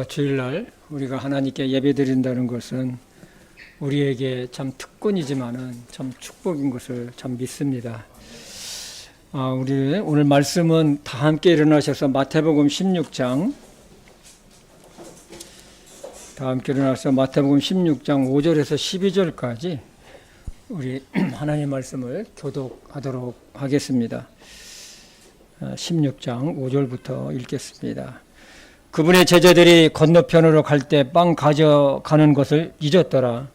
주일날 우리가 하나님께 예배드린다는 것은 우리에게 참 특권이지만은 참 축복인 것을 참 믿습니다. 우리 오늘 말씀은 다 함께 일어나셔서 마태복음 16장 다 함께 일어나서 마태복음 16장 5절에서 12절까지 우리 하나님 말씀을 교독하도록 하겠습니다. 16장 5절부터 읽겠습니다. 그분의 제자들이 건너편으로 갈 때 빵 가져가는 것을 잊었더라.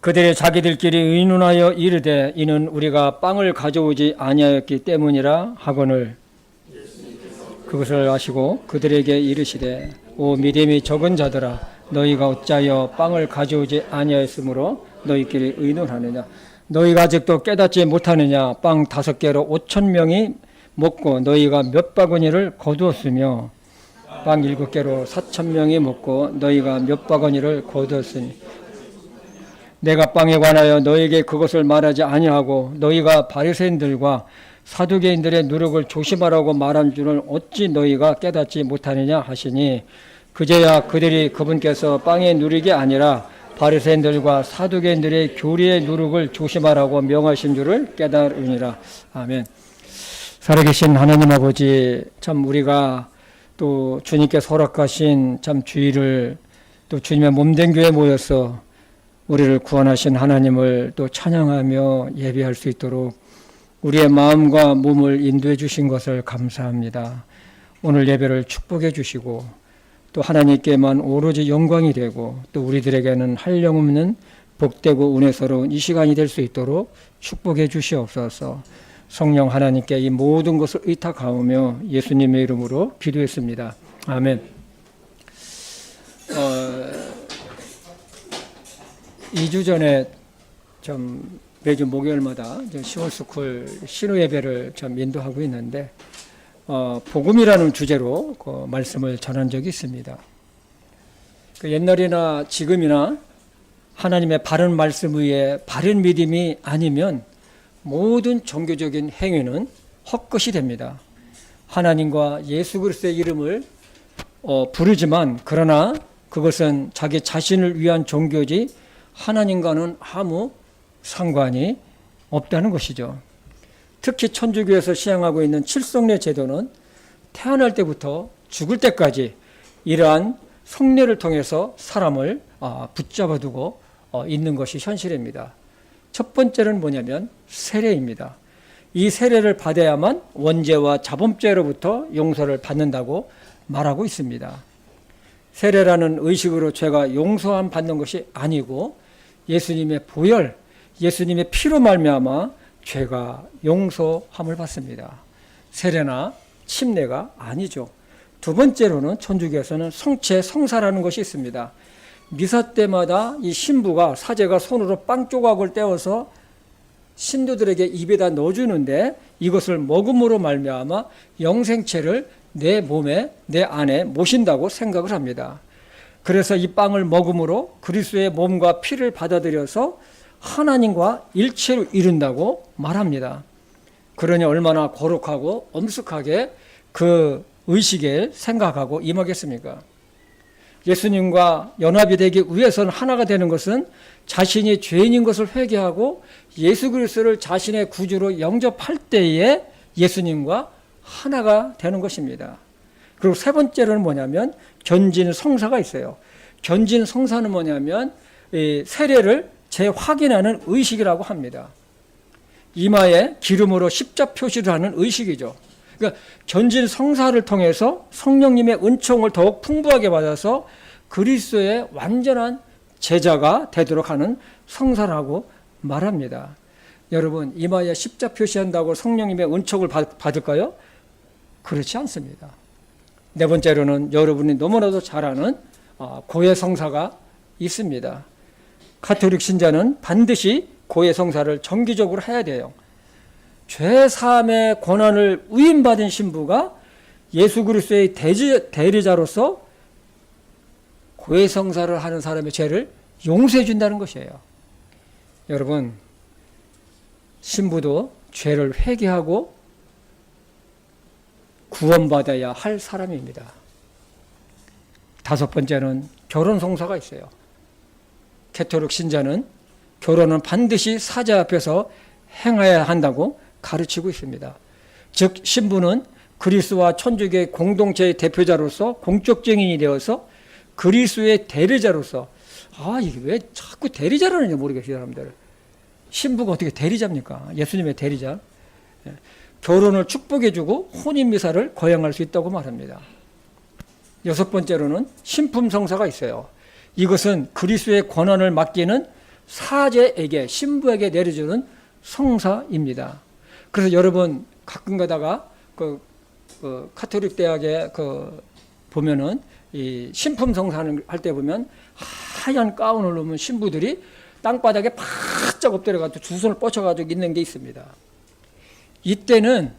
그들이 자기들끼리 의논하여 이르되 이는 우리가 빵을 가져오지 아니하였기 때문이라 하거늘 그것을 아시고 그들에게 이르시되 오 믿음이 적은 자들아 너희가 어찌하여 빵을 가져오지 아니하였으므로 너희끼리 의논하느냐. 너희가 아직도 깨닫지 못하느냐. 빵 5개로 5,000명이 먹고 너희가 몇 바구니를 거두었으며 빵 7개로 4,000명이 먹고 너희가 몇 바구니를 거두었으니 내가 빵에 관하여 너희에게 그것을 말하지 아니하고 너희가 바리새인들과 사두개인들의 누룩을 조심하라고 말한 줄을 어찌 너희가 깨닫지 못하느냐 하시니 그제야 그들이 그분께서 빵의 누룩이 아니라 바리새인들과 사두개인들의 교리의 누룩을 조심하라고 명하신 줄을 깨달으니라. 아멘. 살아계신 하나님 아버지, 참 우리가 또 주님께 허락하신 참 주일을 또 주님의 몸된 교회에 모여서 우리를 구원하신 하나님을 또 찬양하며 예배할 수 있도록 우리의 마음과 몸을 인도해 주신 것을 감사합니다. 오늘 예배를 축복해 주시고 또 하나님께만 오로지 영광이 되고 또 우리들에게는 한량없는 복되고 은혜스러운 이 시간이 될 수 있도록 축복해 주시옵소서. 성령 하나님께 이 모든 것을 의탁하오며 예수님의 이름으로 기도했습니다. 아멘. 2주 전에 좀 매주 목요일마다 10월 스쿨 신호 예배를 좀 인도하고 있는데 복음이라는 주제로 그 말씀을 전한 적이 있습니다. 그 옛날이나 지금이나 하나님의 바른 말씀 위에 바른 믿음이 아니면 모든 종교적인 행위는 헛것이 됩니다. 하나님과 예수 그리스도의 이름을 부르지만 그러나 그것은 자기 자신을 위한 종교지 하나님과는 아무 상관이 없다는 것이죠. 특히 천주교에서 시행하고 있는 칠성례 제도는 태어날 때부터 죽을 때까지 이러한 성례를 통해서 사람을 붙잡아두고 있는 것이 현실입니다. 첫 번째는 뭐냐면 세례입니다. 이 세례를 받아야만 원죄와 자범죄로부터 용서를 받는다고 말하고 있습니다. 세례라는 의식으로 죄가 용서함 받는 것이 아니고 예수님의 보혈, 예수님의 피로 말미암아 죄가 용서함을 받습니다. 세례나 침례가 아니죠. 두 번째로는 천주교에서는 성체, 성사라는 것이 있습니다. 미사 때마다 이 신부가 사제가 손으로 빵 조각을 떼어서 신도들에게 입에다 넣어주는데 이것을 먹음으로 말미암아 영생체를 내 몸에, 내 안에 모신다고 생각을 합니다. 그래서 이 빵을 먹음으로 그리스도의 몸과 피를 받아들여서 하나님과 일체를 이룬다고 말합니다. 그러니 얼마나 거룩하고 엄숙하게 그 의식에 생각하고 임하겠습니까? 예수님과 연합이 되기 위해서는 하나가 되는 것은 자신이 죄인인 것을 회개하고 예수 그리스도를 자신의 구주로 영접할 때에 예수님과 하나가 되는 것입니다. 그리고 세 번째로는 뭐냐면 견진성사가 있어요. 견진성사는 뭐냐면 세례를 재확인하는 의식이라고 합니다. 이마에 기름으로 십자 표시를 하는 의식이죠. 그러니까 견진성사를 통해서 성령님의 은총을 더욱 풍부하게 받아서 그리스도의 완전한 제자가 되도록 하는 성사라고 말합니다. 여러분, 이마에 십자 표시한다고 성령님의 은총을 받을까요? 그렇지 않습니다. 네 번째로는 여러분이 너무나도 잘 아는 고해성사가 있습니다. 가톨릭 신자는 반드시 고해성사를 정기적으로 해야 돼요. 죄사함의 권한을 위임받은 신부가 예수 그리스도의 대리자로서 고해성사를 하는 사람의 죄를 용서해 준다는 것이에요. 여러분, 신부도 죄를 회개하고 구원받아야 할 사람입니다. 다섯 번째는 결혼 성사가 있어요. 가톨릭 신자는 결혼은 반드시 사자 앞에서 행해야 한다고 가르치고 있습니다. 즉 신부는 그리스도와 천주교의 공동체의 대표자로서 공적 증인이 되어서 그리스도의 대리자로서, 이게 왜 자꾸 대리자라는지 모르겠어요, 사람들. 신부가 어떻게 대리자입니까? 예수님의 대리자. 결혼을 축복해주고 혼인미사를 거행할 수 있다고 말합니다. 여섯 번째로는 신품성사가 있어요. 이것은 그리스도의 권한을 맡기는 사제에게, 신부에게 내려주는 성사입니다. 그래서 여러분 가끔 가다가 가톨릭 대학에 보면은 이 신품성사를 할 때 보면 하얀 가운을 입은 신부들이 땅바닥에 바짝 엎드려가지고 두 손을 뻗쳐가지고 있는 게 있습니다. 이때는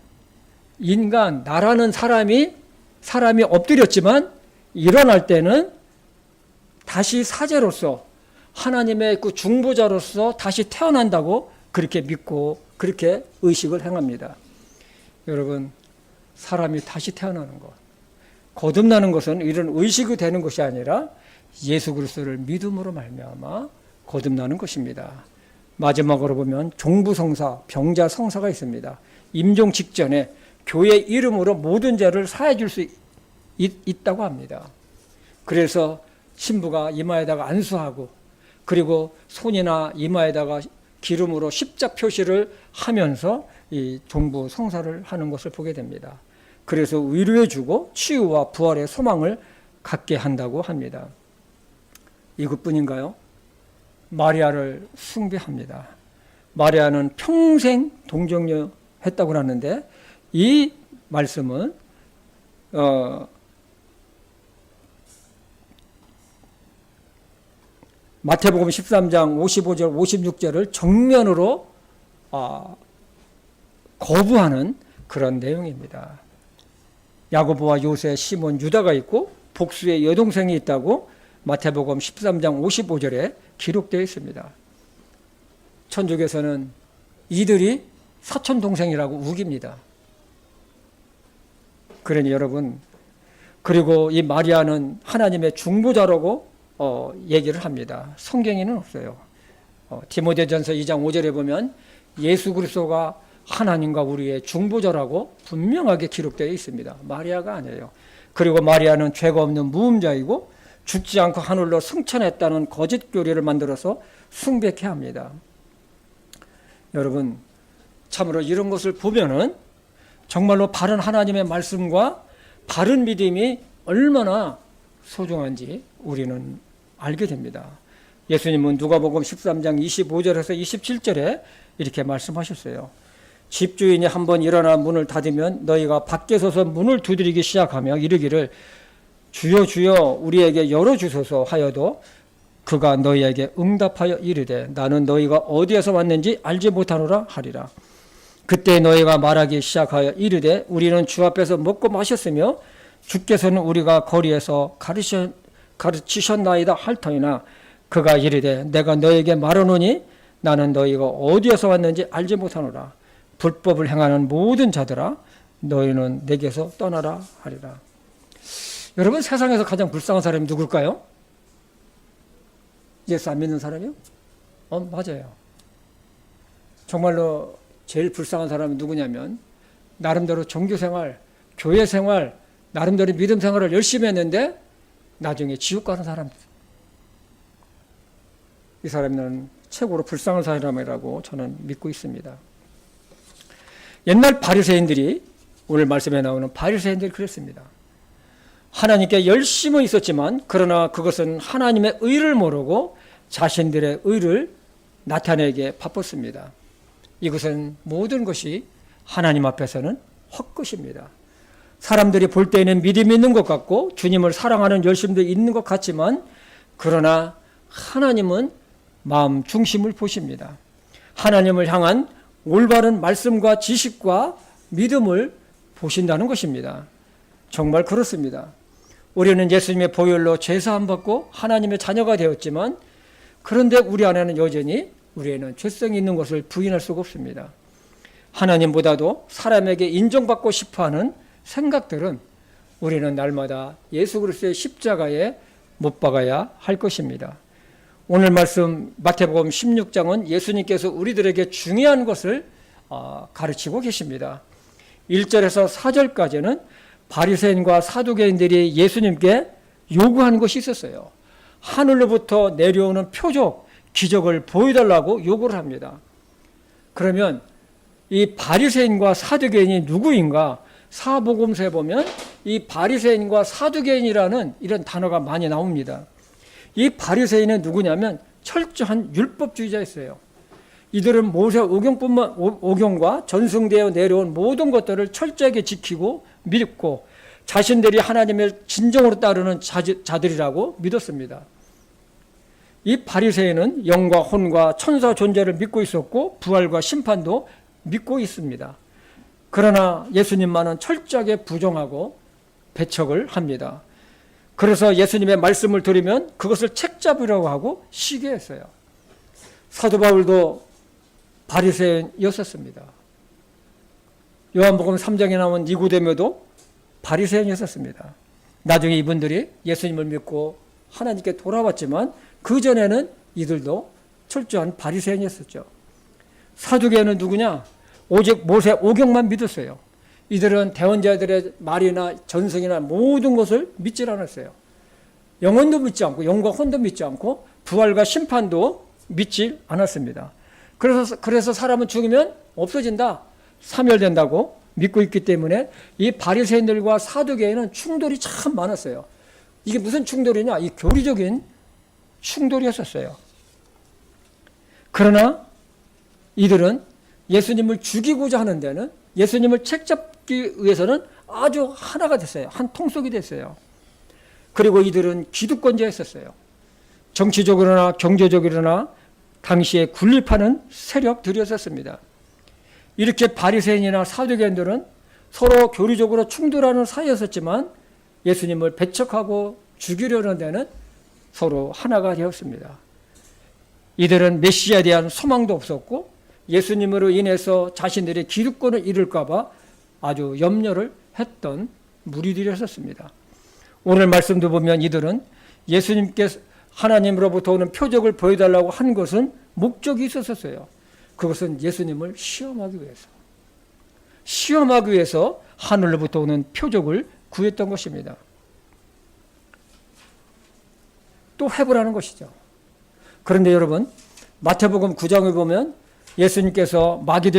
나라는 사람이 엎드렸지만 일어날 때는 다시 사제로서 하나님의 그 중보자로서 다시 태어난다고 그렇게 믿고 그렇게 의식을 행합니다. 여러분, 사람이 다시 태어나는 것, 거듭나는 것은 이런 의식이 되는 것이 아니라 예수 그리스도를 믿음으로 말미암아 거듭나는 것입니다. 마지막으로 보면 종부성사, 병자성사가 있습니다. 임종 직전에 교회 이름으로 모든 죄를 사해 줄 수 있다고 합니다. 그래서 신부가 이마에다가 안수하고 그리고 손이나 이마에다가 기름으로 십자 표시를 하면서 이 종부 성사를 하는 것을 보게 됩니다. 그래서 위로해 주고 치유와 부활의 소망을 갖게 한다고 합니다. 이것뿐인가요? 마리아를 숭배합니다. 마리아는 평생 동정녀했다고 하는데 이 말씀은 마태복음 13장 55절 56절을 정면으로 거부하는 그런 내용입니다. 야고보와 요새, 시몬, 유다가 있고 복수의 여동생이 있다고 마태복음 13장 55절에 기록되어 있습니다. 천주교에서는 이들이 사촌동생이라고 우깁니다. 그러니 여러분, 그리고 이 마리아는 하나님의 중보자라고 얘기를 합니다. 성경에는 없어요. 디모데전서 2장 5절에 보면 예수 그리스도가 하나님과 우리의 중보자라고 분명하게 기록되어 있습니다. 마리아가 아니에요. 그리고 마리아는 죄가 없는 무음자이고 죽지 않고 하늘로 승천했다는 거짓 교리를 만들어서 숭배케 합니다. 여러분, 참으로 이런 것을 보면은 정말로 바른 하나님의 말씀과 바른 믿음이 얼마나 소중한지 우리는 알게 됩니다. 예수님은 누가복음 13장 25절에서 27절에 이렇게 말씀하셨어요. 집주인이 한번 일어나 문을 닫으면 너희가 밖에 서서 문을 두드리기 시작하며 이르기를 주여 주여 우리에게 열어주소서 하여도 그가 너희에게 응답하여 이르되 나는 너희가 어디에서 왔는지 알지 못하노라 하리라. 그때 너희가 말하기 시작하여 이르되 우리는 주 앞에서 먹고 마셨으며 주께서는 우리가 거리에서 가르치셨나이다 할 터이나 그가 이르되 내가 너희에게 말하노니 나는 너희가 어디에서 왔는지 알지 못하노라. 불법을 행하는 모든 자들아 너희는 내게서 떠나라 하리라. 여러분, 세상에서 가장 불쌍한 사람이 누굴까요? 예수 안 믿는 사람이요? 맞아요. 정말로 제일 불쌍한 사람이 누구냐면 나름대로 종교생활, 교회생활, 나름대로 믿음 생활을 열심히 했는데 나중에 지옥 가는 사람. 이 사람은 최고로 불쌍한 사람이라고 저는 믿고 있습니다. 옛날 바리새인들이, 오늘 말씀에 나오는 바리새인들이 그랬습니다. 하나님께 열심은 있었지만 그러나 그것은 하나님의 의를 모르고 자신들의 의를 나타내기에 바빴습니다. 이것은 모든 것이 하나님 앞에서는 헛것입니다. 사람들이 볼 때에는 믿음이 있는 것 같고 주님을 사랑하는 열심도 있는 것 같지만 그러나 하나님은 마음 중심을 보십니다. 하나님을 향한 올바른 말씀과 지식과 믿음을 보신다는 것입니다. 정말 그렇습니다. 우리는 예수님의 보혈로 죄사함 받고 하나님의 자녀가 되었지만 그런데 우리 안에는 여전히 우리에는 죄성이 있는 것을 부인할 수가 없습니다. 하나님보다도 사람에게 인정받고 싶어하는 생각들은 우리는 날마다 예수 그리스도의 십자가에 못 박아야 할 것입니다. 오늘 말씀 마태복음 16장은 예수님께서 우리들에게 중요한 것을 가르치고 계십니다. 1절에서 4절까지는 바리새인과 사두개인들이 예수님께 요구하는 것이 있었어요. 하늘로부터 내려오는 표적, 기적을 보여달라고 요구를 합니다. 그러면 이 바리새인과 사두개인이 누구인가? 사복음서에 보면 이 바리새인과 사두개인이라는 이런 단어가 많이 나옵니다. 이 바리새인은 누구냐면 철저한 율법주의자였어요. 이들은 모세 오경과 전승되어 내려온 모든 것들을 철저하게 지키고 믿고 자신들이 하나님을 진정으로 따르는 자들이라고 믿었습니다. 이 바리새인은 영과 혼과 천사 존재를 믿고 있었고 부활과 심판도 믿고 있습니다. 그러나 예수님만은 철저하게 부정하고 배척을 합니다. 그래서 예수님의 말씀을 들으면 그것을 책잡으려고 하고 시기했어요. 사도 바울도 바리새인이었습니다. 요한복음 3장에 나온 니고데모도 바리새인이었습니다. 나중에 이분들이 예수님을 믿고 하나님께 돌아왔지만 그전에는 이들도 철저한 바리새인이었었죠. 사두개인은 누구냐? 오직 모세 오경만 믿었어요. 이들은 대언자들의 말이나 전승이나 모든 것을 믿지 않았어요. 영혼도 믿지 않고 영과 혼도 믿지 않고 부활과 심판도 믿지 않았습니다. 그래서 사람은 죽으면 없어진다, 사멸된다고 믿고 있기 때문에 이 바리새인들과 사두개인은 충돌이 참 많았어요. 이게 무슨 충돌이냐? 이 교리적인 충돌이었었어요. 그러나 이들은 예수님을 죽이고자 하는 데는, 예수님을 책잡기 위해서는 아주 하나가 됐어요. 한 통속이 됐어요. 그리고 이들은 기득권자였었어요. 정치적으로나 경제적으로나 당시에 군립하는 세력들이었었습니다. 이렇게 바리새인이나 사두개인들은 서로 교리적으로 충돌하는 사이였었지만 예수님을 배척하고 죽이려는 데는 서로 하나가 되었습니다. 이들은 메시아에 대한 소망도 없었고 예수님으로 인해서 자신들의 기득권을 잃을까 봐 아주 염려를 했던 무리들이었습니다. 오늘 말씀도 보면 이들은 예수님께서 하나님으로부터 오는 표적을 보여달라고 한 것은 목적이 있었어요. 그것은 예수님을 시험하기 위해서 하늘로부터 오는 표적을 구했던 것입니다. 또 해보라는 것이죠. 그런데 여러분, 마태복음 9장에 보면 예수님께서 마귀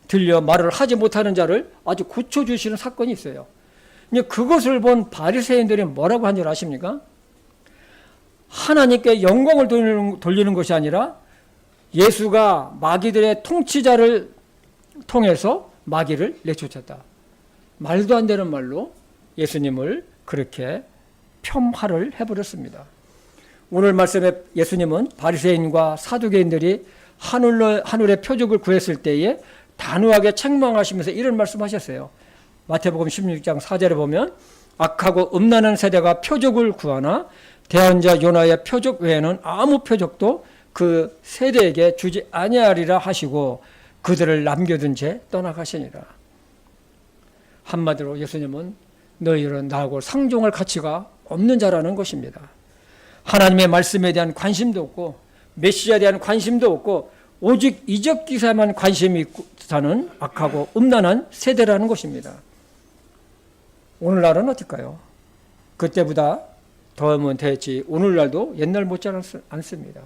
들려 말을 하지 못하는 자를 아주 고쳐주시는 사건이 있어요. 그것을 본 바리새인들이 뭐라고 한 줄 아십니까? 하나님께 영광을 돌리는 것이 아니라 예수가 마귀들의 통치자를 통해서 마귀를 내쫓았다. 말도 안 되는 말로 예수님을 그렇게 폄하를 해버렸습니다. 오늘 말씀에 예수님은 바리새인과 사두개인들이 하늘의 표적을 구했을 때에 단호하게 책망하시면서 이런 말씀하셨어요. 마태복음 16장 4절에 보면 악하고 음란한 세대가 표적을 구하나 대언자 요나의 표적 외에는 아무 표적도 그 세대에게 주지 아니하리라 하시고 그들을 남겨둔 채 떠나가시니라. 한마디로 예수님은 너희는 나하고 상종할 가치가 없는 자라는 것입니다. 하나님의 말씀에 대한 관심도 없고 메시아에 대한 관심도 없고 오직 이적 기사에만 관심이 있고 사는 악하고 음란한 세대라는 것입니다. 오늘날은 어떨까요? 그때보다 더하면 됐지 오늘날도 옛날 못지않지 않습니다.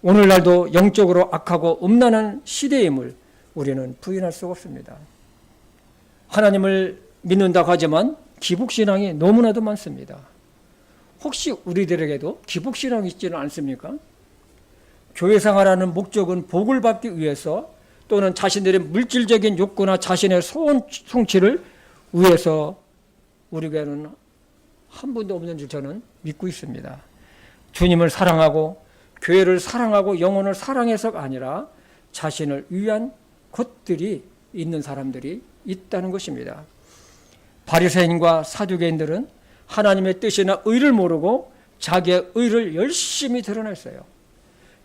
오늘날도 영적으로 악하고 음란한 시대임을 우리는 부인할 수가 없습니다. 하나님을 믿는다고 하지만 기복신앙이 너무나도 많습니다. 혹시 우리들에게도 기복신앙이 있지는 않습니까? 교회 생활하는 목적은 복을 받기 위해서 또는 자신들의 물질적인 욕구나 자신의 소원 성취를 위해서 우리 교회는 한 분도 없는 줄 저는 믿고 있습니다. 주님을 사랑하고 교회를 사랑하고 영혼을 사랑해서가 아니라 자신을 위한 것들이 있는 사람들이 있다는 것입니다. 바리새인과 사두개인들은 하나님의 뜻이나 의를 모르고 자기의 의를 열심히 드러냈어요.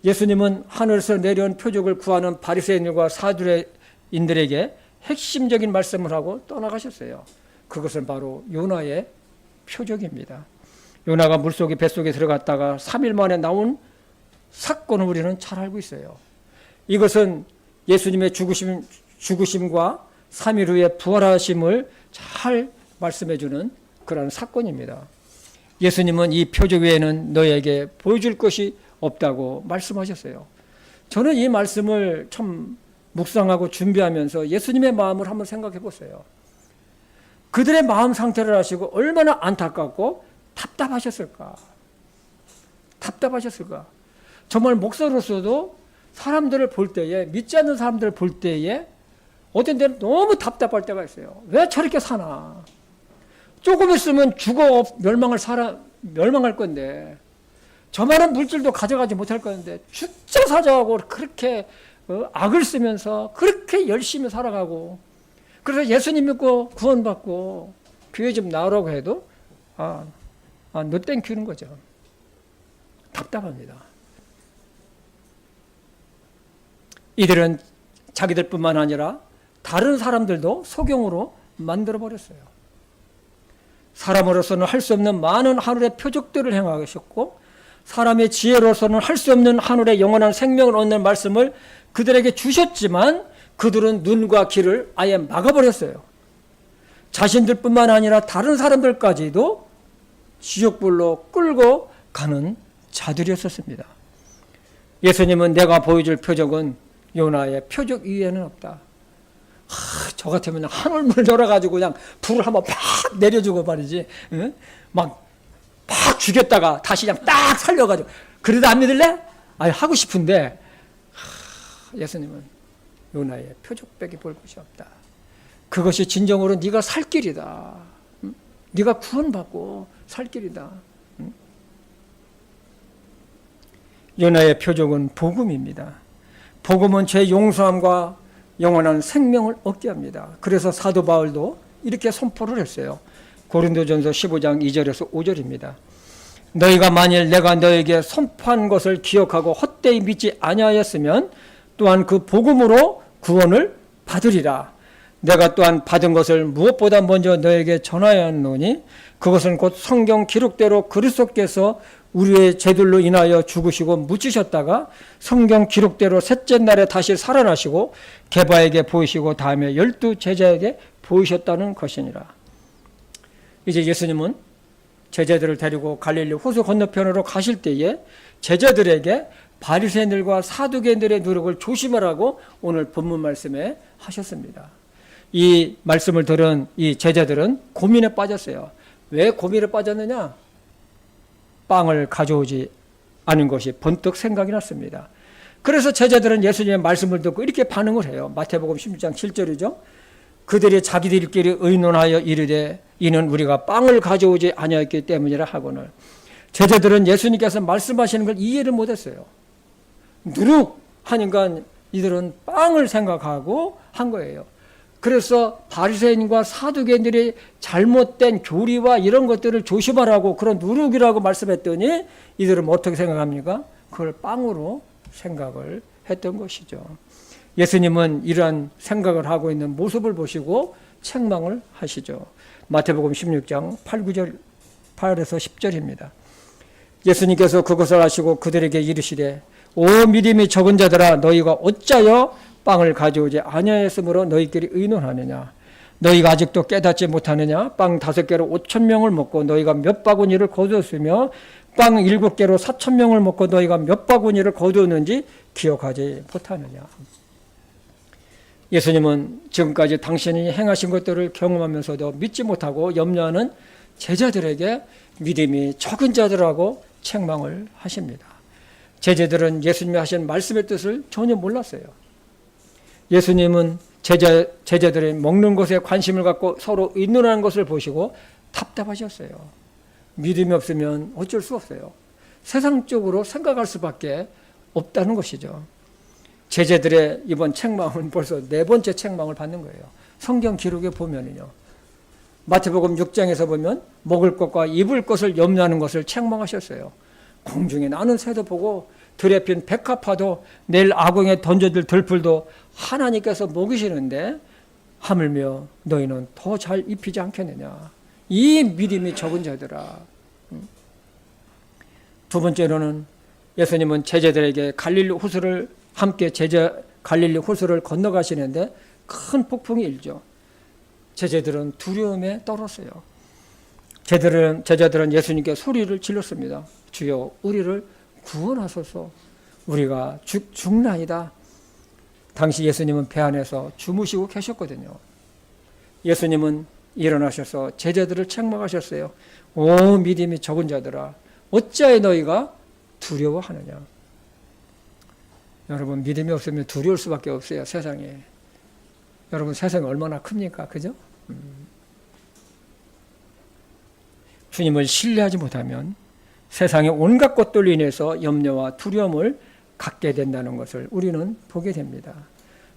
예수님은 하늘에서 내려온 표적을 구하는 바리새인과 제자인들에게 핵심적인 말씀을 하고 떠나가셨어요. 그것은 바로 요나의 표적입니다. 요나가 물속에 뱃속에 들어갔다가 3일 만에 나온 사건을 우리는 잘 알고 있어요. 이것은 예수님의 죽으심과 3일 후에 부활하심을 잘 말씀해 주는 그런 사건입니다. 예수님은 이 표적 외에는 너에게 보여줄 것이 없다고 말씀하셨어요. 저는 이 말씀을 참 묵상하고 준비하면서 예수님의 마음을 한번 생각해 보세요. 그들의 마음 상태를 아시고 얼마나 안타깝고 답답하셨을까. 정말 목사로서도 사람들을 볼 때에, 믿지 않는 사람들을 볼 때에 어떤 때는 너무 답답할 때가 있어요. 왜 저렇게 사나. 조금 있으면 죽어 멸망할 건데, 저만한 물질도 가져가지 못할 건데 죽자 사자하고 그렇게 악을 쓰면서 그렇게 열심히 살아가고, 그래서 예수님 믿고 구원받고 교회 좀 나오라고 해도 너 땡큐는 거죠. 답답합니다. 이들은 자기들뿐만 아니라 다른 사람들도 소경으로 만들어버렸어요. 사람으로서는 할 수 없는 많은 하늘의 표적들을 행하셨고, 사람의 지혜로서는 할 수 없는 하늘의 영원한 생명을 얻는 말씀을 그들에게 주셨지만 그들은 눈과 귀를 아예 막아버렸어요. 자신들뿐만 아니라 다른 사람들까지도 지옥불로 끌고 가는 자들이었습니다. 예수님은 내가 보여줄 표적은 요나의 표적 이외에는 없다. 저 같으면 하늘문을 열어가지고 그냥 불을 한번 팍 내려주고 말이지. 응? 막 죽였다가 다시 그냥 딱 살려가지고. 그래도 안 믿을래? 하고 싶은데 예수님은 요나의 표적밖에 볼 것이 없다. 그것이 진정으로 네가 살 길이다. 응? 네가 구원받고 살 길이다. 응? 요나의 표적은 복음입니다. 복음은 죄 용서함과 영원한 생명을 얻게 합니다. 그래서 사도 바울도 이렇게 선포를 했어요. 고린도전서 15장 2절에서 5절입니다. 너희가 만일 내가 너에게 선포한 것을 기억하고 헛되이 믿지 아니하였으면 또한 그 복음으로 구원을 받으리라. 내가 또한 받은 것을 무엇보다 먼저 너에게 전하였노니 그것은 곧 성경 기록대로 그리스도께서 우리의 죄들로 인하여 죽으시고 묻히셨다가 성경 기록대로 셋째 날에 다시 살아나시고 게바에게 보이시고 다음에 12 제자에게 보이셨다는 것이니라. 이제 예수님은 제자들을 데리고 갈릴리 호수 건너편으로 가실 때에 제자들에게 바리새인들과 사두개인들의 노력을 조심하라고 오늘 본문 말씀에 하셨습니다. 이 말씀을 들은 이 제자들은 고민에 빠졌어요. 왜 고민에 빠졌느냐? 빵을 가져오지 않은 것이 번뜩 생각이 났습니다. 그래서 제자들은 예수님의 말씀을 듣고 이렇게 반응을 해요. 마태복음 16장 7절이죠. 그들이 자기들끼리 의논하여 이르되 이는 우리가 빵을 가져오지 아니하였기 때문이라 하거늘. 제자들은 예수님께서 말씀하시는 걸 이해를 못했어요. 누룩하니까 이들은 빵을 생각하고 한 거예요. 그래서 바리새인과 사두개인들이 잘못된 교리와 이런 것들을 조심하라고 그런 누룩이라고 말씀했더니 이들은 어떻게 생각합니까? 그걸 빵으로 생각을 했던 것이죠. 예수님은 이러한 생각을 하고 있는 모습을 보시고 책망을 하시죠. 마태복음 16장 8에서 10절입니다. 예수님께서 그것을 아시고 그들에게 이르시되 오 믿음이 적은 자들아 너희가 어찌하여 빵을 가져오지 아니하였으므로 너희끼리 의논하느냐. 너희가 아직도 깨닫지 못하느냐. 빵 5개로 5,000명을 먹고 너희가 몇 바구니를 거두었으며 빵 7개로 4,000명을 먹고 너희가 몇 바구니를 거두었는지 기억하지 못하느냐. 예수님은 지금까지 당신이 행하신 것들을 경험하면서도 믿지 못하고 염려하는 제자들에게 믿음이 적은 자들하고 책망을 하십니다. 제자들은 예수님이 하신 말씀의 뜻을 전혀 몰랐어요. 예수님은 제자들이 먹는 것에 관심을 갖고 서로 의논하는 것을 보시고 답답하셨어요. 믿음이 없으면 어쩔 수 없어요. 세상적으로 생각할 수밖에 없다는 것이죠. 제자들의 이번 책망은 벌써 4번째 책망을 받는 거예요. 성경 기록에 보면은요. 마태복음 6장에서 보면 먹을 것과 입을 것을 염려하는 것을 책망하셨어요. 공중에 나는 새도 보고 들에 핀 백합화도 내일 아궁에 던져질 들풀도 하나님께서 먹이시는데 하물며 너희는 더 잘 입히지 않겠느냐. 이 믿음이 적은 자들아. 두 번째로는 예수님은 제자들에게 갈릴리 호수를 함께 갈릴리 호수를 건너가시는데 큰 폭풍이 일죠. 제자들은 두려움에 떨었어요. 제자들은 예수님께 소리를 질렀습니다. 주여 우리를 구원하소서. 우리가 죽나이다. 당시 예수님은 배 안에서 주무시고 계셨거든요. 예수님은 일어나셔서 제자들을 책망하셨어요. 오 믿음이 적은 자들아, 어찌하여 너희가 두려워하느냐. 여러분 믿음이 없으면 두려울 수밖에 없어요. 세상에. 여러분 세상이 얼마나 큽니까? 그죠? 주님을 신뢰하지 못하면 세상의 온갖 것들로 인해서 염려와 두려움을 갖게 된다는 것을 우리는 보게 됩니다.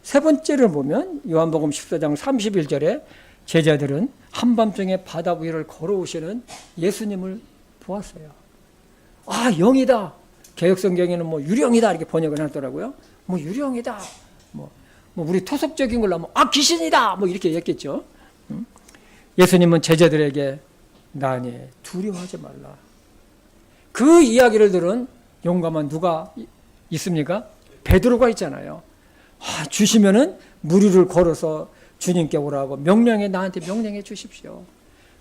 세 번째를 보면 요한복음 14장 31절에 제자들은 한밤중에 바다 위를 걸어오시는 예수님을 보았어요. 아, 영이다. 개혁성경에는 뭐 유령이다 이렇게 번역을 하더라고요. 뭐 유령이다. 뭐 우리 토속적인 걸로 하면 아, 귀신이다. 뭐 이렇게 얘기했겠죠. 예수님은 제자들에게 나니 두려워하지 말라. 그 이야기를 들은 용감한 누가 있습니까? 베드로가 있잖아요. 아, 주시면은 무리를 걸어서 주님께 오라고 나한테 명령해 주십시오.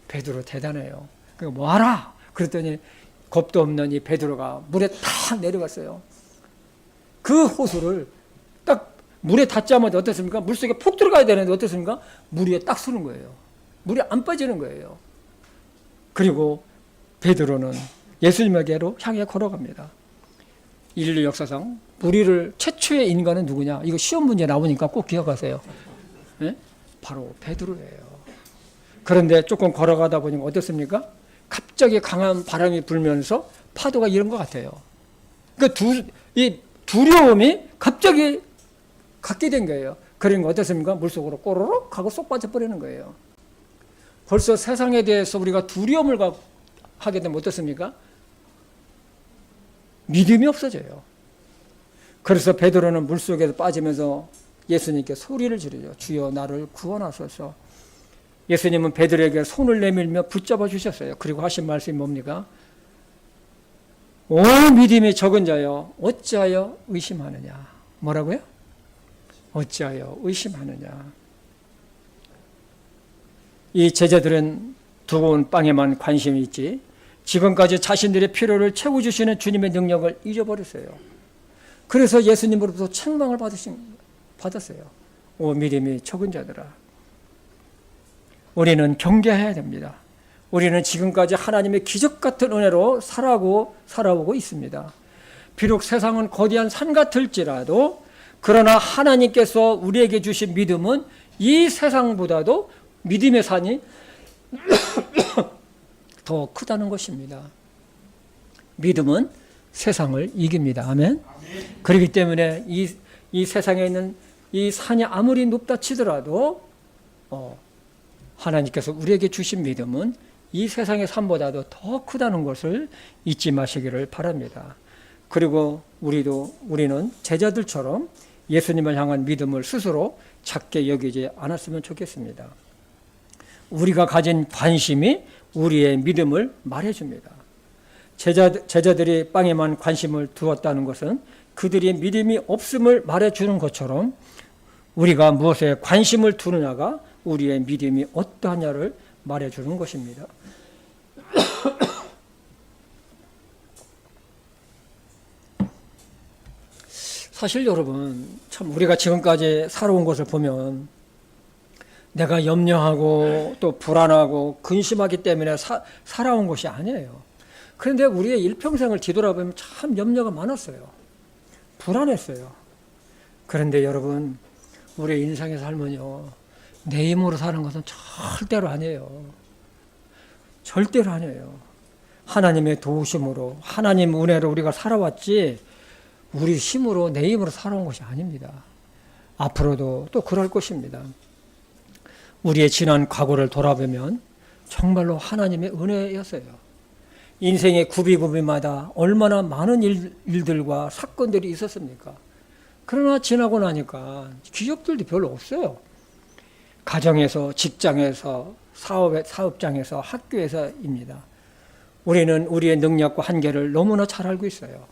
베드로 대단해요. 그러니까 뭐 하라. 그랬더니 겁도 없는 이 베드로가 물에 탁 내려갔어요. 그 호수를 딱 물에 닿자마자 어떻습니까? 물속에 푹 들어가야 되는데 어떻습니까? 물 위에 딱 서는 거예요. 물이 안 빠지는 거예요. 그리고 베드로는 예수님에게로 향해 걸어갑니다. 인류 역사상 우리를 최초의 인간은 누구냐? 이거 시험 문제 나오니까 꼭 기억하세요. 네? 바로 베드로예요. 그런데 조금 걸어가다 보니까 어떻습니까? 갑자기 강한 바람이 불면서 파도가 이런 것 같아요. 그러니까 이 두려움이 갑자기 갖게 된 거예요. 그러니까 어떻습니까? 물속으로 꼬르륵 하고 쏙 빠져버리는 거예요. 벌써 세상에 대해서 우리가 두려움을 하게 되면 어떻습니까? 믿음이 없어져요. 그래서 베드로는 물속에서 빠지면서 예수님께 소리를 지르죠. 주여 나를 구원하소서. 예수님은 베드로에게 손을 내밀며 붙잡아 주셨어요. 그리고 하신 말씀이 뭡니까? 오 믿음이 적은 자여 어찌하여 의심하느냐. 뭐라고요? 어찌하여 의심하느냐. 이 제자들은 두꺼운 빵에만 관심이 있지 지금까지 자신들의 필요를 채워주시는 주님의 능력을 잊어버렸어요. 그래서 예수님으로부터 책망을 받았어요. 오 믿음이 적은 자들아. 우리는 경계해야 됩니다. 우리는 지금까지 하나님의 기적 같은 은혜로 살아오고 있습니다. 비록 세상은 거대한 산 같을지라도 그러나 하나님께서 우리에게 주신 믿음은 이 세상보다도 믿음의 산이 더 크다는 것입니다. 믿음은 세상을 이깁니다. 아멘. 그렇기 때문에 이 세상에 있는 이 산이 아무리 높다 치더라도 하나님께서 우리에게 주신 믿음은 이 세상의 산보다도 더 크다는 것을 잊지 마시기를 바랍니다. 그리고 우리는 제자들처럼 예수님을 향한 믿음을 스스로 작게 여기지 않았으면 좋겠습니다. 우리가 가진 관심이 우리의 믿음을 말해줍니다. 제자들이 빵에만 관심을 두었다는 것은 그들이 믿음이 없음을 말해주는 것처럼 우리가 무엇에 관심을 두느냐가 우리의 믿음이 어떠하냐를 말해주는 것입니다. 사실 여러분 참 우리가 지금까지 살아온 것을 보면 내가 염려하고 또 불안하고 근심하기 때문에 살아온 것이 아니에요. 그런데 우리의 일평생을 뒤돌아보면 참 염려가 많았어요. 불안했어요. 그런데 여러분 우리의 인생의 삶은요 내 힘으로 사는 것은 절대로 아니에요. 절대로 아니에요. 하나님의 도우심으로 하나님 은혜로 우리가 살아왔지 우리 힘으로 내 힘으로 살아온 것이 아닙니다. 앞으로도 또 그럴 것입니다. 우리의 지난 과거를 돌아보면 정말로 하나님의 은혜였어요. 인생의 구비구비마다 얼마나 많은 일들과 사건들이 있었습니까? 그러나 지나고 나니까 기적들도 별로 없어요. 가정에서, 직장에서, 사업장에서, 학교에서입니다. 우리는 우리의 능력과 한계를 너무나 잘 알고 있어요.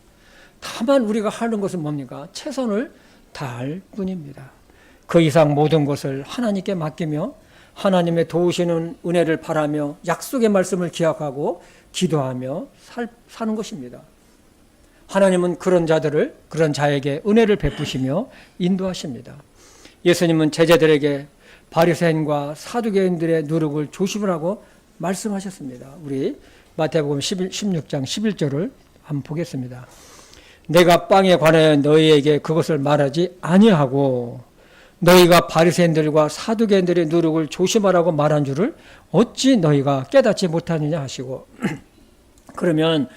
다만 우리가 하는 것은 뭡니까? 최선을 다할 뿐입니다. 그 이상 모든 것을 하나님께 맡기며 하나님의 도우시는 은혜를 바라며 약속의 말씀을 기억하고 기도하며 사는 것입니다. 하나님은 그런 자들을, 그런 자에게 은혜를 베푸시며 인도하십니다. 예수님은 제자들에게 바리새인과 사두개인들의 누룩을 조심하라고 말씀하셨습니다. 우리 마태복음 16장 11절을 한번 보겠습니다. 내가 빵에 관하여 너희에게 그것을 말하지 아니하고 너희가 바리새인들과 사두개인들의 누룩을 조심하라고 말한 줄을 어찌 너희가 깨닫지 못하느냐 하시고 그러면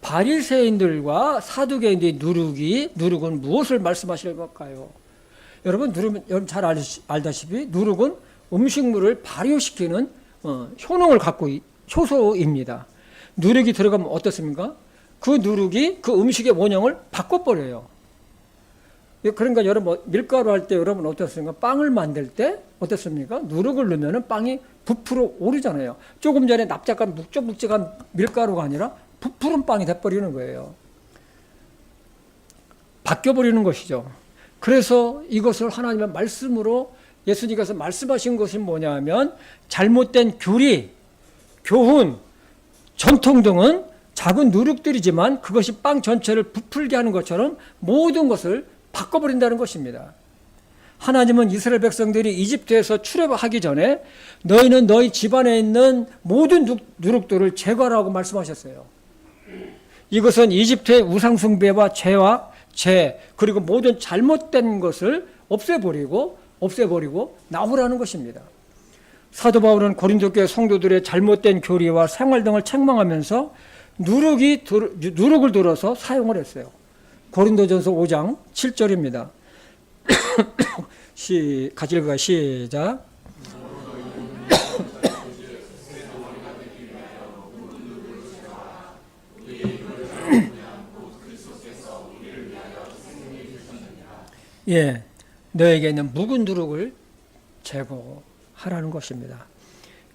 바리새인들과 사두개인들의 누룩은 무엇을 말씀하실 걸까요? 여러분 잘 알다시피 누룩은 음식물을 발효시키는 효능을 갖고 효소입니다. 누룩이 들어가면 어떻습니까? 그 누룩이 그 음식의 원형을 바꿔버려요. 그러니까 여러분 밀가루 할 때 여러분 어떻습니까? 빵을 만들 때 어떻습니까? 누룩을 넣으면 빵이 부풀어 오르잖아요. 조금 전에 납작한 묵직묵직한 밀가루가 아니라 부풀은 빵이 돼버리는 거예요. 바뀌어버리는 것이죠. 그래서 이것을 하나님의 말씀으로 예수님께서 말씀하신 것이 뭐냐 하면 잘못된 교리, 교훈, 전통 등은 작은 누룩들이지만 그것이 빵 전체를 부풀게 하는 것처럼 모든 것을 바꿔버린다는 것입니다. 하나님은 이스라엘 백성들이 이집트에서 출애굽하기 전에 너희는 너희 집안에 있는 모든 누룩들을 제거하라고 말씀하셨어요. 이것은 이집트의 우상숭배와 죄 그리고 모든 잘못된 것을 없애버리고 나오라는 것입니다. 사도 바울은 고린도 교회 성도들의 잘못된 교리와 생활 등을 책망하면서 누룩을 들어서 사용을 했어요. 고린도전서 5장 7절입니다. 같이 읽어요. 시작. 예, 너에게 있는 묵은 누룩을 제거하라는 것입니다.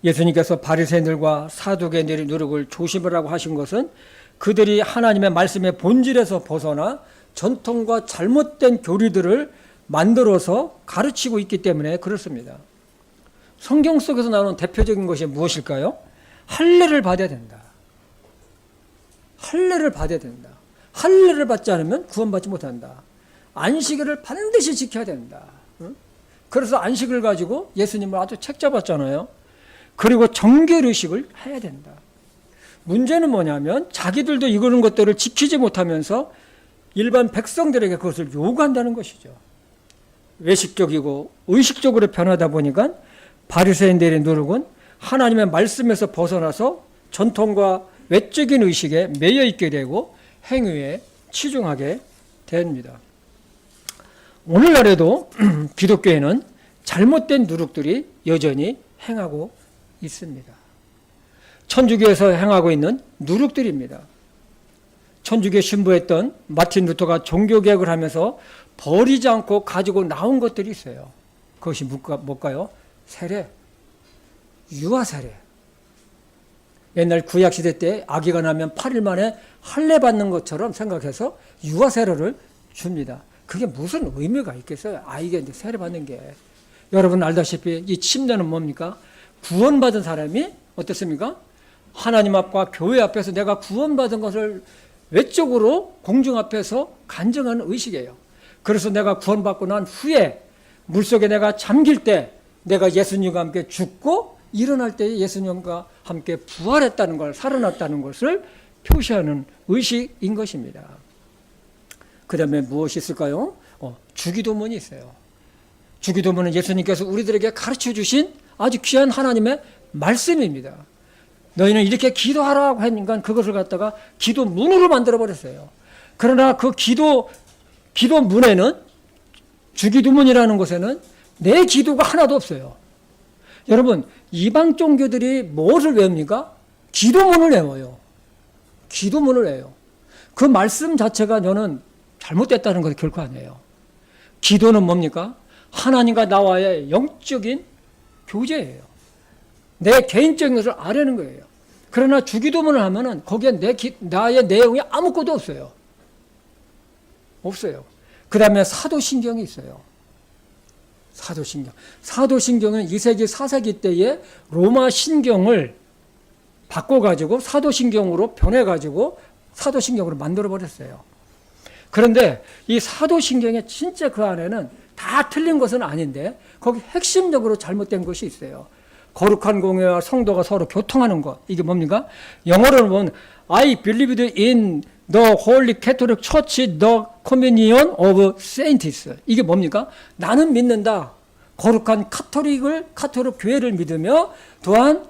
예수님께서 바리새인들과 사두개인들의 누룩을 조심하라고 하신 것은 그들이 하나님의 말씀의 본질에서 벗어나 전통과 잘못된 교리들을 만들어서 가르치고 있기 때문에 그렇습니다. 성경 속에서 나오는 대표적인 것이 무엇일까요? 할례를 받아야 된다. 할례를 받아야 된다. 할례를 받지 않으면 구원받지 못한다. 안식일을 반드시 지켜야 된다. 그래서 안식을 가지고 예수님을 아주 책잡았잖아요. 그리고 정결의식을 해야 된다. 문제는 뭐냐면 자기들도 이런 것들을 지키지 못하면서 일반 백성들에게 그것을 요구한다는 것이죠. 외식적이고 의식적으로 변하다 보니까 바리새인들의 누룩은 하나님의 말씀에서 벗어나서 전통과 외적인 의식에 매여 있게 되고 행위에 치중하게 됩니다. 오늘날에도 기독교에는 잘못된 누룩들이 여전히 행하고 있습니다. 천주교에서 행하고 있는 누룩들입니다. 천주교에 신부했던 마틴 루터가 종교개혁을 하면서 버리지 않고 가지고 나온 것들이 있어요. 그것이 뭘까요? 세례, 유아세례. 옛날 구약시대 때 아기가 나면 8일 만에 할례 받는 것처럼 생각해서 유아세례를 줍니다. 그게 무슨 의미가 있겠어요? 아이가 이제 세례 받는 게. 여러분 알다시피 이 침례는 뭡니까? 구원받은 사람이 어떻습니까? 하나님 앞과 교회 앞에서 내가 구원받은 것을 외적으로 공중 앞에서 간증하는 의식이에요. 그래서 내가 구원받고 난 후에 물속에 내가 잠길 때 내가 예수님과 함께 죽고 일어날 때 예수님과 함께 부활했다는 걸, 살아났다는 것을 표시하는 의식인 것입니다. 그 다음에 무엇이 있을까요? 주기도문이 있어요. 주기도문은 예수님께서 우리들에게 가르쳐 주신 아주 귀한 하나님의 말씀입니다. 너희는 이렇게 기도하라고 하니까 그것을 갖다가 기도문으로 만들어버렸어요. 그러나 그 기도문에는, 주기도문이라는 곳에는 내 기도가 하나도 없어요. 여러분, 이방 종교들이 무엇을 외웁니까? 기도문을 외워요. 기도문을 해요. 그 말씀 자체가 저는 잘못됐다는 것은 결코 아니에요. 기도는 뭡니까? 하나님과 나와의 영적인 교제예요. 내 개인적인 것을 아뢰는 거예요. 그러나 주기도문을 하면은 거기에 나의 내용이 아무것도 없어요. 없어요. 그 다음에 사도신경이 있어요. 사도신경. 사도신경은 2세기, 4세기 때에 로마 신경을 바꿔가지고 사도신경으로 변해가지고 사도신경으로 만들어버렸어요. 그런데 이 사도신경의 진짜 그 안에는 다 틀린 것은 아닌데 거기 핵심적으로 잘못된 것이 있어요. 거룩한 공예와 성도가 서로 교통하는 것. 이게 뭡니까? 영어로는 보면 I believed in the Holy Catholic Church, the Communion of Saints. 이게 뭡니까? 나는 믿는다. 거룩한 카톨릭 교회를 믿으며 또한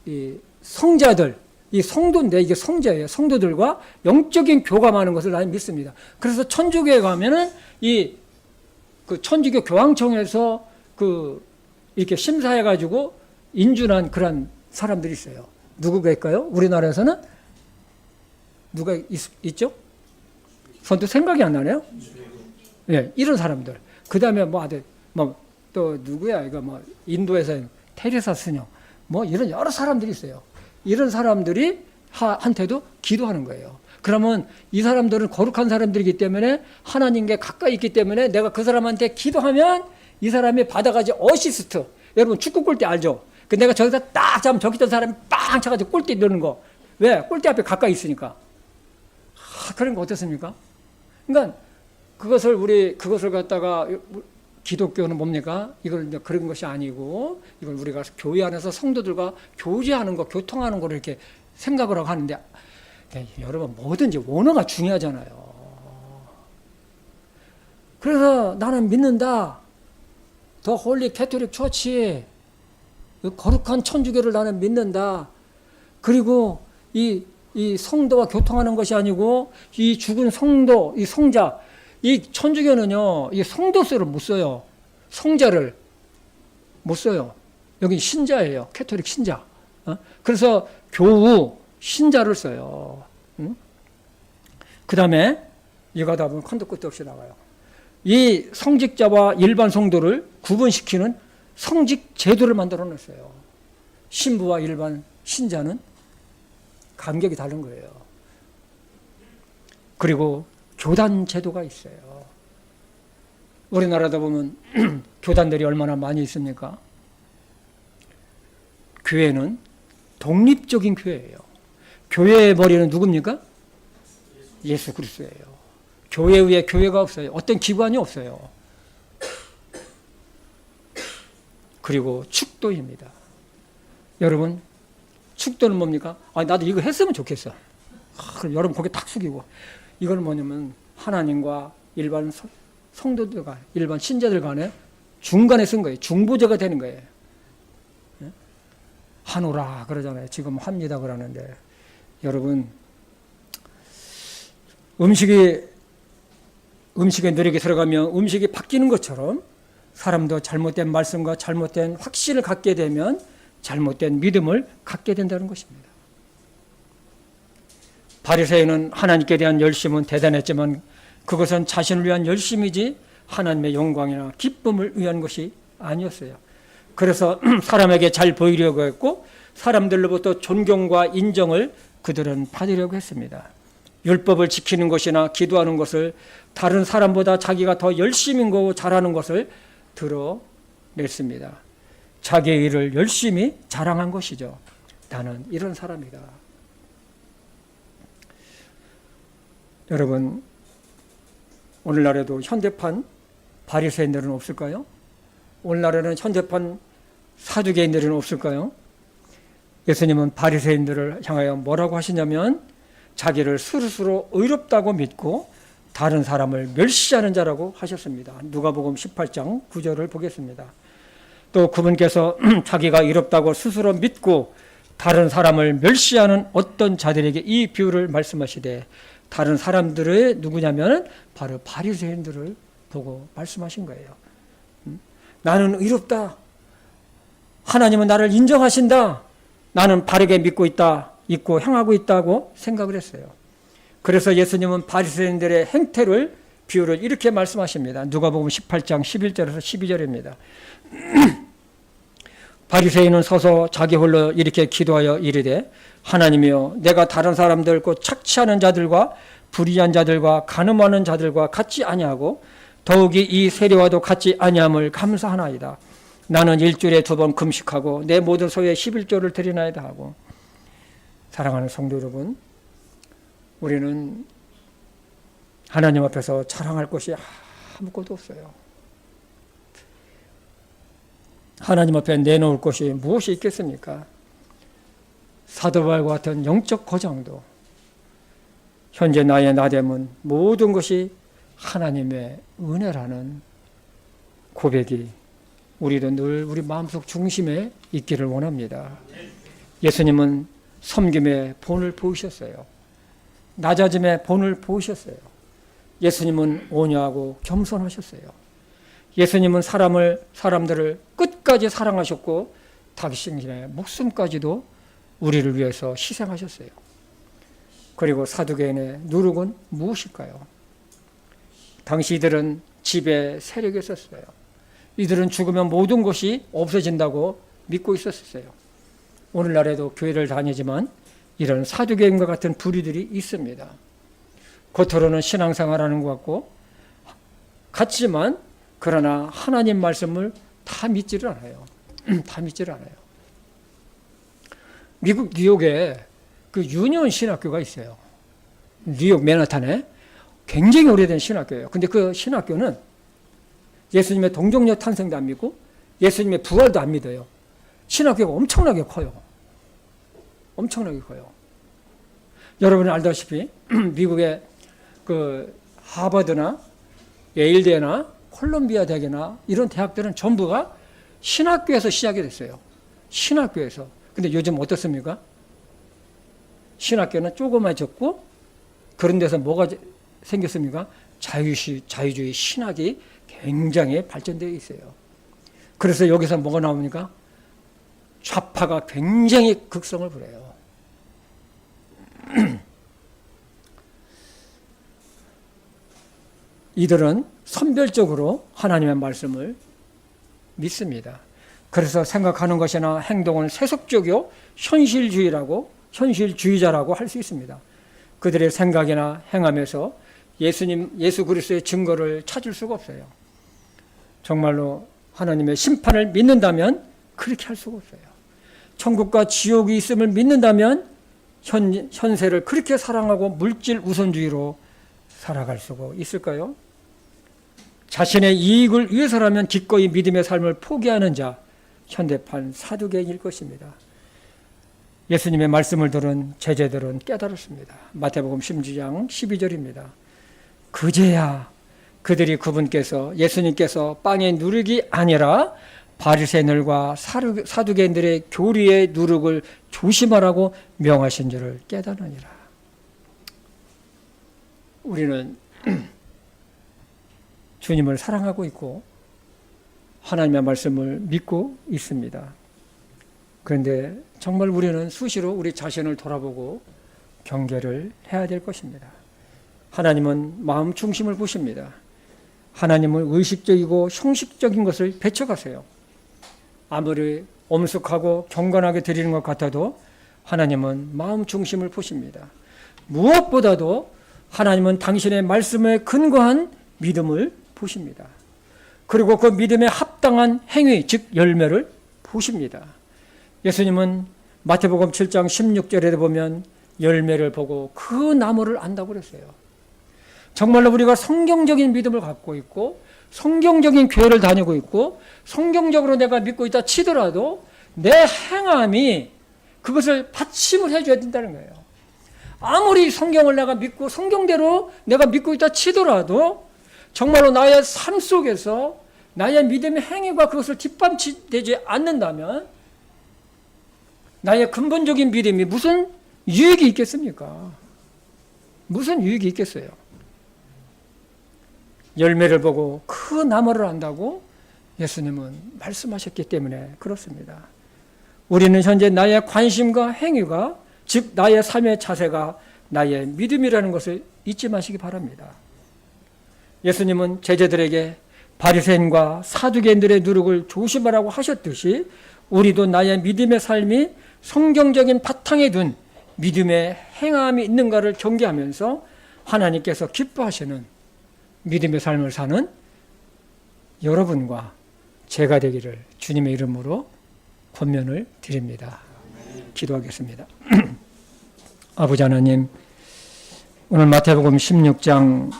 이 성자들, 이 성도인데 이게 성자예요. 성도들과 영적인 교감하는 것을 나는 믿습니다. 그래서 천주교에 가면은 그 천주교 교황청에서 이렇게 심사해가지고 인준한 그런 사람들이 있어요. 누구일까요? 우리나라에서는 누가 있죠? 선뜻 생각이 안 나네요. 네, 이런 사람들. 그 다음에 또 누구야? 이거 인도에서 테레사 스녀. 이런 여러 사람들이 있어요. 이런 사람들이 한테도 기도하는 거예요. 그러면 이 사람들은 거룩한 사람들이기 때문에 하나님께 가까이 있기 때문에 내가 그 사람한테 기도하면 이 사람이 받아가지고 어시스트. 여러분 축구 골대 알죠? 내가 저기서 딱 잡으면 저기 있던 사람이 빵 차가지고 골대 넣는 거. 왜? 골대 앞에 가까이 있으니까. 그런 거 어떻습니까? 그러니까 그것을 갖다가 기독교는 뭡니까? 이걸 이제 그런 것이 아니고 이걸 우리가 교회 안에서 성도들과 교제하는 거, 교통하는 거를 이렇게 생각을 하고 하는데 여러분 뭐든지 원어가 중요하잖아요. 그래서 나는 믿는다. 더 홀리 캐톨릭 처치, 거룩한 천주교를 나는 믿는다. 그리고 이 성도와 교통하는 것이 아니고 이 죽은 성도, 이 성자, 이 천주교는요, 이 성도수를 못 써요. 성자를 못 써요. 여기 신자예요. 캐톨릭 신자. 그래서 교우 신자를 써요. 그 다음에 이거 하다 보면 컨도 끝도 없이 나가요. 이 성직자와 일반 성도를 구분시키는 성직 제도를 만들어 놨어요. 신부와 일반 신자는 간격이 다른 거예요. 그리고 교단 제도가 있어요. 우리나라다 보면 교단들이 얼마나 많이 있습니까? 교회는 독립적인 교회예요. 교회의 머리는 누굽니까? 예수 그리스도예요. 교회 위에 교회가 없어요. 어떤 기관이 없어요. 그리고 축도입니다. 여러분, 축도는 뭡니까? 나도 이거 했으면 좋겠어. 그럼 여러분 고개 탁 숙이고. 이건 뭐냐면 하나님과 일반 성도들과 일반 신자들 간에 중간에 쓴 거예요. 중보자가 되는 거예요. 하노라 그러잖아요. 지금 합니다 그러는데 여러분 음식에 누리게 들어가면 음식이 바뀌는 것처럼 사람도 잘못된 말씀과 잘못된 확신을 갖게 되면 잘못된 믿음을 갖게 된다는 것입니다. 바리새인은 하나님께 대한 열심은 대단했지만 그것은 자신을 위한 열심이지 하나님의 영광이나 기쁨을 위한 것이 아니었어요. 그래서 사람에게 잘 보이려고 했고 사람들로부터 존경과 인정을 그들은 받으려고 했습니다. 율법을 지키는 것이나 기도하는 것을 다른 사람보다 자기가 더 열심인 거고 잘하는 것을 드러냈습니다. 자기의 일을 열심히 자랑한 것이죠. 나는 이런 사람이다. 여러분, 오늘날에도 현대판 바리새인들은 없을까요? 오늘날에는 현대판 사두개인들은 없을까요? 예수님은 바리새인들을 향하여 뭐라고 하시냐면 자기를 스스로 의롭다고 믿고 다른 사람을 멸시하는 자라고 하셨습니다. 누가복음 18장 9절을 보겠습니다. 또 그분께서 자기가 의롭다고 스스로 믿고 다른 사람을 멸시하는 어떤 자들에게 이 비유를 말씀하시되 다른 사람들의 누구냐면 바로 바리새인들을 보고 말씀하신 거예요. 나는 의롭다. 하나님은 나를 인정하신다. 나는 바르게 믿고 있다. 있고 행하고 있다고 생각을 했어요. 그래서 예수님은 바리새인들의 행태를 비유를 이렇게 말씀하십니다. 누가복음 18장 11절에서 12절입니다. 바리새인은 서서 자기 홀로 이렇게 기도하여 이르되 하나님이여 내가 다른 사람들 곧 착취하는 자들과 불의한 자들과 간음하는 자들과 같지 아니하고 더욱이 이 세리와도 같지 아니함을 감사하나이다. 나는 일주일에 2번 금식하고 내 모든 소유의 11조를 드리나이다 하고. 사랑하는 성도 여러분, 우리는 하나님 앞에서 자랑할 것이 아무것도 없어요. 하나님 앞에 내놓을 것이 무엇이 있겠습니까? 사도 바울과 같은 영적 거장도 현재 나의 나됨은 모든 것이 하나님의 은혜라는 고백이 우리도 늘 우리 마음속 중심에 있기를 원합니다. 예수님은 섬김의 본을 보이셨어요. 낮아짐의 본을 보이셨어요. 예수님은 온유하고 겸손하셨어요. 예수님은 사람들을 끝까지 사랑하셨고 당신의 목숨까지도 우리를 위해서 희생하셨어요. 그리고 사두개인의 누룩은 무엇일까요? 당시 이들은 집에 세력이 있었어요. 이들은 죽으면 모든 것이 없어진다고 믿고 있었어요. 오늘날에도 교회를 다니지만 이런 사두개인과 같은 부류들이 있습니다. 겉으로는 신앙생활하는 것 같고 같지만 그러나 하나님 말씀을 다 믿지를 않아요. 다 믿지를 않아요. 미국 뉴욕에 그 유니온 신학교가 있어요. 뉴욕 맨하탄에 굉장히 오래된 신학교예요. 근데 그 신학교는 예수님의 동정녀 탄생도 안 믿고 예수님의 부활도 안 믿어요. 신학교가 엄청나게 커요. 엄청나게 커요. 여러분이 알다시피 미국의 그 하버드나 예일대나 콜롬비아 대학이나 이런 대학들은 전부가 신학교에서 시작이 됐어요. 신학교에서. 근데 요즘 어떻습니까? 신학교는 조그마해졌고 그런 데서 뭐가 생겼습니까? 자유주의 신학이 굉장히 발전되어 있어요. 그래서 여기서 뭐가 나옵니까? 좌파가 굉장히 극성을 부려요. 이들은 선별적으로 하나님의 말씀을 믿습니다. 그래서 생각하는 것이나 행동은 세속적이요 현실주의자라고 할 수 있습니다. 그들의 생각이나 행함에서 예수 그리스도의 증거를 찾을 수가 없어요. 정말로 하나님의 심판을 믿는다면 그렇게 할 수가 없어요. 천국과 지옥이 있음을 믿는다면 현세를 그렇게 사랑하고 물질 우선주의로 살아갈 수가 있을까요? 자신의 이익을 위해서라면 기꺼이 믿음의 삶을 포기하는 자, 현대판 사두개인일 것입니다. 예수님의 말씀을 들은 제자들은 깨달았습니다. 마태복음 16장 12절입니다. 그제야 그들이 그분께서 예수님께서 빵의 누룩이 아니라 바리새인들과 사두개인들의 교리의 누룩을 조심하라고 명하신 줄을 깨달으니라. 우리는 주님을 사랑하고 있고 하나님의 말씀을 믿고 있습니다. 그런데 정말 우리는 수시로 우리 자신을 돌아보고 경계를 해야 될 것입니다. 하나님은 마음 중심을 보십니다. 하나님은 의식적이고 형식적인 것을 배척하세요. 아무리 엄숙하고 경건하게 드리는 것 같아도 하나님은 마음 중심을 보십니다. 무엇보다도 하나님은 당신의 말씀에 근거한 믿음을 보십니다. 그리고 그 믿음에 합당한 행위, 즉 열매를 보십니다. 예수님은 마태복음 7장 16절에 보면 열매를 보고 그 나무를 안다고 그랬어요. 정말로 우리가 성경적인 믿음을 갖고 있고 성경적인 교회를 다니고 있고 성경적으로 내가 믿고 있다 치더라도 내 행함이 그것을 받침을 해줘야 된다는 거예요. 아무리 성경을 내가 믿고 성경대로 내가 믿고 있다 치더라도 정말로 나의 삶 속에서 나의 믿음의 행위가 그것을 뒷받침되지 않는다면 나의 근본적인 믿음이 무슨 유익이 있겠습니까? 무슨 유익이 있겠어요? 열매를 보고 그 나무를 안다고 예수님은 말씀하셨기 때문에 그렇습니다. 우리는 현재 나의 관심과 행위가 즉 나의 삶의 자세가 나의 믿음이라는 것을 잊지 마시기 바랍니다. 예수님은 제자들에게 바리새인과 사두개인들의 누룩을 조심하라고 하셨듯이 우리도 나의 믿음의 삶이 성경적인 바탕에 둔 믿음의 행함이 있는가를 경계하면서 하나님께서 기뻐하시는 믿음의 삶을 사는 여러분과 제가 되기를 주님의 이름으로 권면을 드립니다. 기도하겠습니다. 아버지 하나님, 오늘 마태복음 16장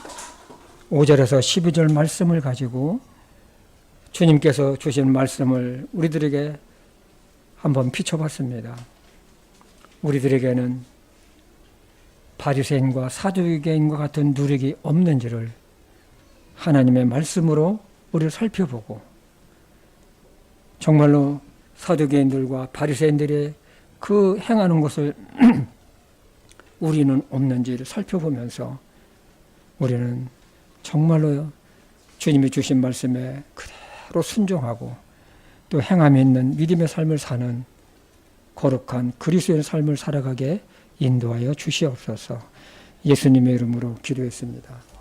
5절에서 12절 말씀을 가지고 주님께서 주신 말씀을 우리들에게 한번 비춰봤습니다. 우리들에게는 바리새인과 사두개인과 같은 누룩이 없는지를 하나님의 말씀으로 우리를 살펴보고 정말로 사두개인들과 바리새인들의 그 행하는 것을 우리는 없는지를 살펴보면서 우리는 정말로 주님이 주신 말씀에 그대로 순종하고 또 행함이 있는 믿음의 삶을 사는 거룩한 그리스도의 삶을 살아가게 인도하여 주시옵소서. 예수님의 이름으로 기도했습니다.